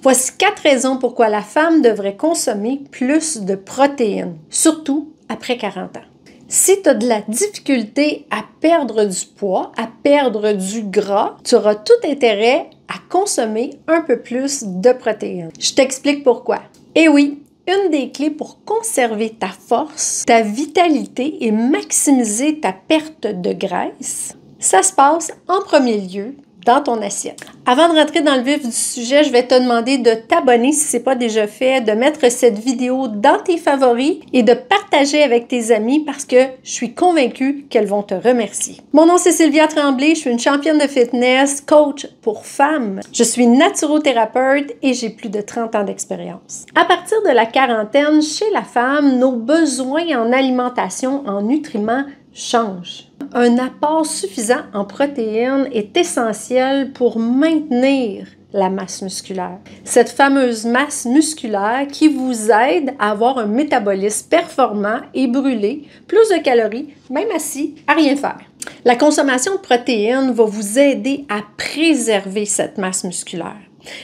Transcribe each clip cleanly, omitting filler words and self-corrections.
Voici 4 raisons pourquoi la femme devrait consommer plus de protéines, surtout après 40 ans. Si tu as de la difficulté à perdre du poids, à perdre du gras, tu auras tout intérêt à consommer un peu plus de protéines. Je t'explique pourquoi. Eh oui, une des clés pour conserver ta force, ta vitalité et maximiser ta perte de graisse, ça se passe en premier lieu dans ton assiette. Avant de rentrer dans le vif du sujet, je vais te demander de t'abonner si ce n'est pas déjà fait, de mettre cette vidéo dans tes favoris et de partager avec tes amis parce que je suis convaincue qu'elles vont te remercier. Mon nom c'est Sylvia Tremblay, je suis une championne de fitness, coach pour femmes. Je suis naturothérapeute et j'ai plus de 30 ans d'expérience. À partir de la quarantaine, chez la femme, nos besoins en alimentation, en nutriments changent. Un apport suffisant en protéines est essentiel pour maintenir la masse musculaire. Cette fameuse masse musculaire qui vous aide à avoir un métabolisme performant et brûler plus de calories, même assis à rien faire. La consommation de protéines va vous aider à préserver cette masse musculaire.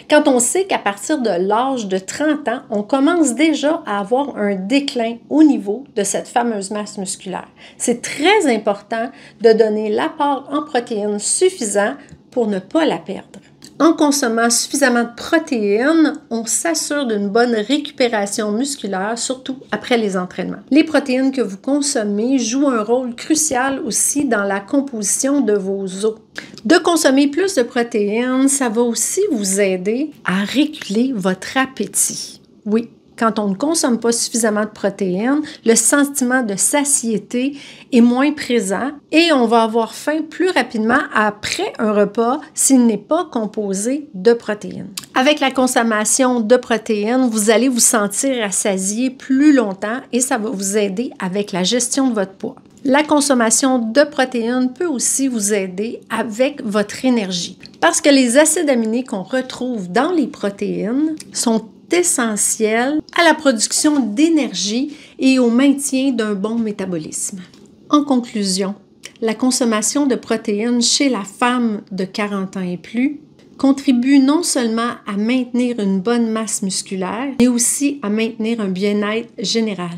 Quand on sait qu'à partir de l'âge de 30 ans, on commence déjà à avoir un déclin au niveau de cette fameuse masse musculaire. C'est très important de donner l'apport en protéines suffisant pour ne pas la perdre. En consommant suffisamment de protéines, on s'assure d'une bonne récupération musculaire, surtout après les entraînements. Les protéines que vous consommez jouent un rôle crucial aussi dans la composition de vos os. De consommer plus de protéines, ça va aussi vous aider à réguler votre appétit. Oui. Quand on ne consomme pas suffisamment de protéines, le sentiment de satiété est moins présent et on va avoir faim plus rapidement après un repas s'il n'est pas composé de protéines. Avec la consommation de protéines, vous allez vous sentir rassasié plus longtemps et ça va vous aider avec la gestion de votre poids. La consommation de protéines peut aussi vous aider avec votre énergie parce que les acides aminés qu'on retrouve dans les protéines sont essentiel à la production d'énergie et au maintien d'un bon métabolisme. En conclusion, la consommation de protéines chez la femme de 40 ans et plus contribue non seulement à maintenir une bonne masse musculaire, mais aussi à maintenir un bien-être général.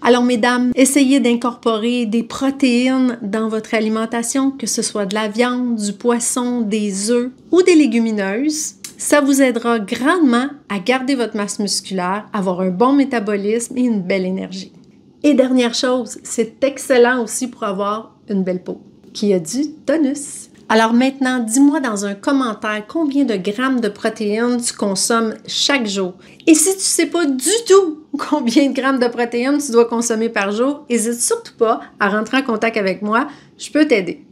Alors, mesdames, essayez d'incorporer des protéines dans votre alimentation, que ce soit de la viande, du poisson, des œufs ou des légumineuses. Ça vous aidera grandement à garder votre masse musculaire, avoir un bon métabolisme et une belle énergie. Et dernière chose, c'est excellent aussi pour avoir une belle peau, qui a du tonus. Alors maintenant, dis-moi dans un commentaire combien de grammes de protéines tu consommes chaque jour. Et si tu ne sais pas du tout combien de grammes de protéines tu dois consommer par jour, n'hésite surtout pas à rentrer en contact avec moi, je peux t'aider.